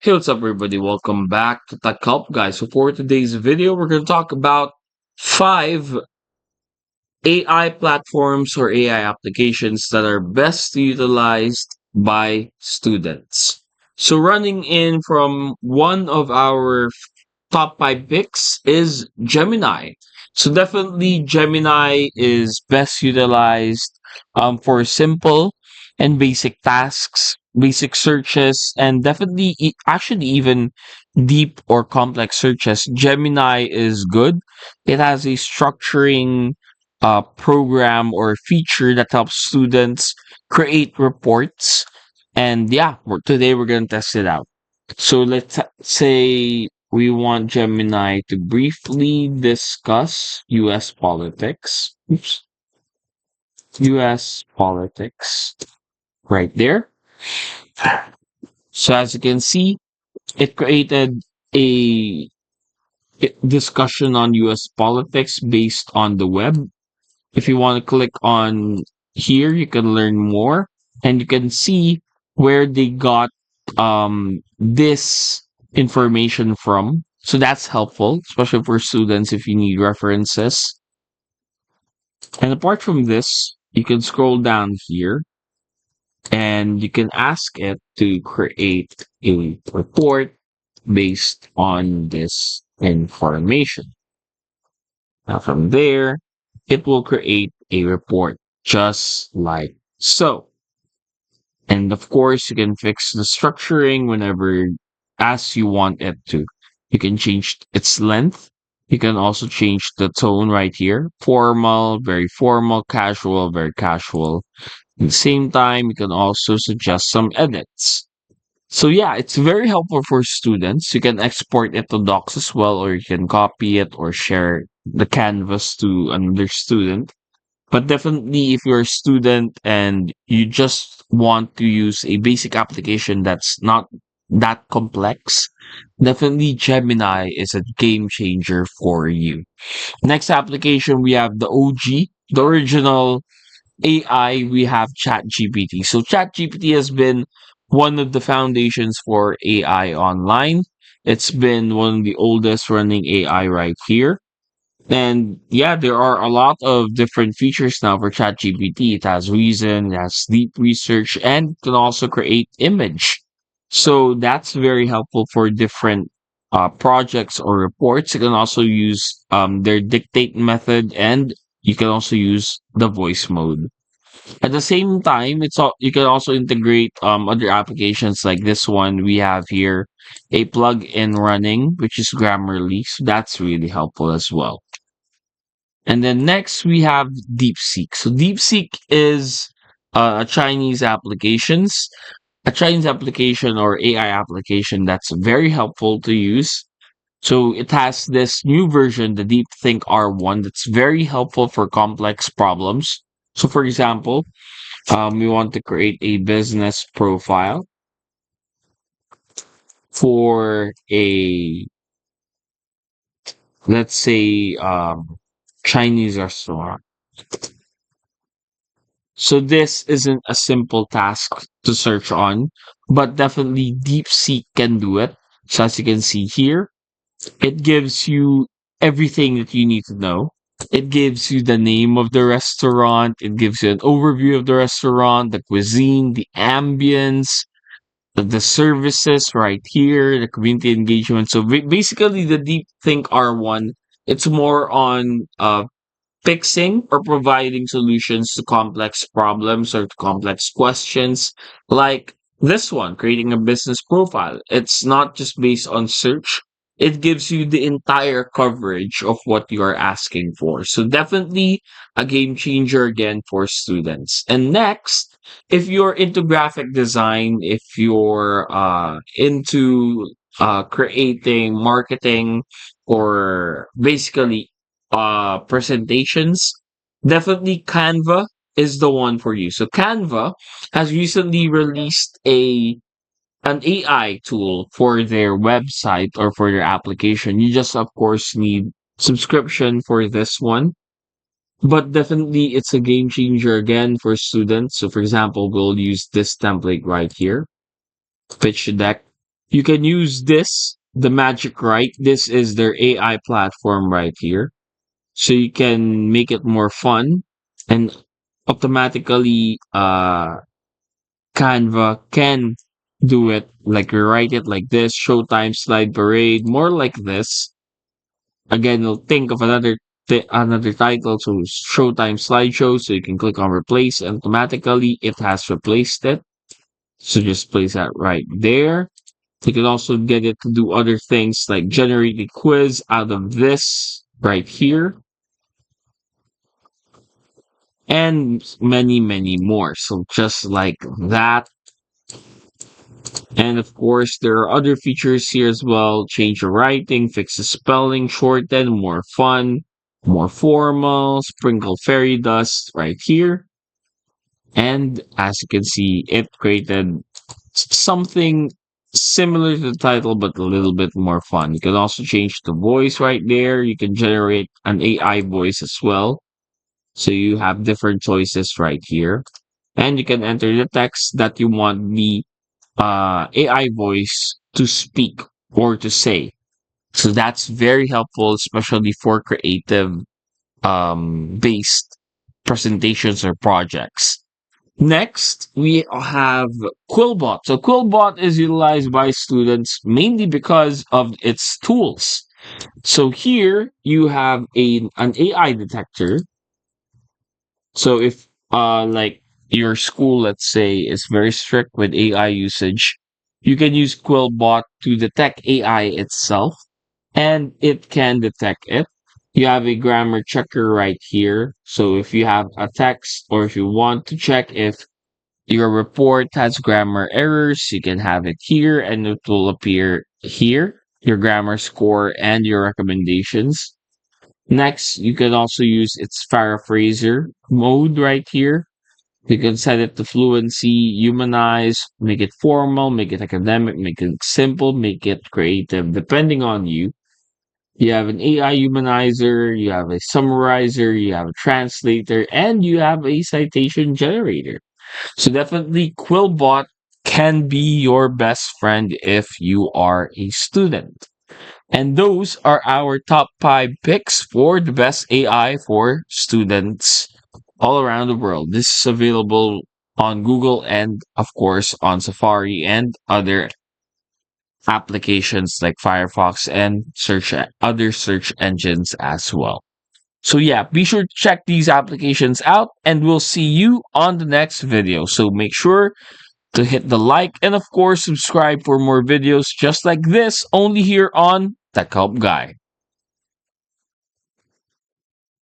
Hey, what's up, everybody? Welcome back to Tech Help, guys. So, for today's video, we're going to talk about five AI platforms or AI applications that are best utilized by students. So, running in from one of our top five picks is Gemini. So, definitely, Gemini is best utilized for simple and basic tasks, basic searches, and definitely, actually, even deep or complex searches. Gemini is good. It has a structuring program or feature that helps students create reports. And yeah, today we're going to test it out. So let's say we want Gemini to briefly discuss US politics. Oops. US politics right there. So as you can see, it created a discussion on US politics based on the web. If you want to click on here, you can learn more and you can see where they got this information from. So that's helpful, especially for students if you need references. And apart from this, you can scroll down here and you can ask it to create a report based on this information. Now from there, it will create a report just like so. And of course, you can fix the structuring whenever as you want it to. You can change its length. You can also change the tone right here. Formal, casual, very casual. At the same time, you can also suggest some edits. So yeah, it's very helpful for students. You can export it to docs as well, or you can copy it or share the canvas to another student. But definitely, if you're a student and you just want to use a basic application that's not that complex, definitely Gemini is a game changer for you. Next application, we have the OG, the original AI, we have ChatGPT. So ChatGPT has been one of the foundations for AI online. It's been one of the oldest running AI right here. And yeah, there are a lot of different features now for ChatGPT. It has reason, it has deep research, and can also create image. So that's very helpful for different projects or reports. You can also use their dictate method, and you can also use the voice mode. At the same time, you can also integrate other applications like this one we have here, a plug-in running, which is Grammarly. So that's really helpful as well. And then next we have DeepSeek. So DeepSeek is a Chinese application or AI application that's very helpful to use. So it has this new version, the DeepThink R1, that's very helpful for complex problems. So for example, we want to create a business profile for a, let's say, Chinese restaurant. So this isn't a simple task to search on, but definitely DeepSeek can do it. So as you can see here, it gives you everything that you need to know. It gives you the name of the restaurant. It gives you an overview of the restaurant, the cuisine, the ambience, the services right here, the community engagement. So basically, the Deep Think R1, it's more on fixing or providing solutions to complex problems or to complex questions like this one, creating a business profile. It's not just based on search. It gives you the entire coverage of what you are asking for. So definitely a game changer again for students. And next, if you're into graphic design, if you're into creating marketing or basically presentations, definitely Canva is the one for you. So Canva has recently released a an AI tool for their website or for their application. You just of course need subscription for this one. But definitely it's a game changer again for students. So for example, we'll use this template right here, pitch deck. You can use this, the Magic Write. This is their AI platform right here. So you can make it more fun and automatically Canva can do it, like rewrite it like this, Showtime slide parade, more like this. Again, you'll think of another title, so Showtime slideshow, so you can click on replace and automatically it has replaced it. So just place that right there. You can also get it to do other things like generate a quiz out of this right here and many, many more. So just like that. And of course, there are other features here as well. Change your writing, fix the spelling, shorten, more fun, more formal, sprinkle fairy dust right here. And as you can see, it created something similar to the title, but a little bit more fun. You can also change the voice right there. You can generate an AI voice as well. So you have different choices right here. And you can enter the text that you want the AI voice to speak or to say. So that's very helpful, especially for creative based presentations or projects. Next, we have Quillbot. So Quillbot is utilized by students mainly because of its tools. So here you have an AI detector. So if like your school, let's say, is very strict with AI usage, you can use Quillbot to detect AI itself, and it can detect it. You have a grammar checker right here. So if you have a text or if you want to check if your report has grammar errors, you can have it here and it will appear here, your grammar score and your recommendations. Next, you can also use its paraphraser mode right here. You can set it to fluency, humanize, make it formal, make it academic, make it simple, make it creative, depending on you. You have an AI humanizer, you have a summarizer, you have a translator, and you have a citation generator. So definitely Quillbot can be your best friend if you are a student. And those are our top 5 picks for the best AI for students all around the world. This is available on Google and, of course, on Safari and other applications like Firefox and other search engines as well. So yeah, be sure to check these applications out and we'll see you on the next video. So make sure to hit the like and of course subscribe for more videos just like this only here on Tech Help Guy.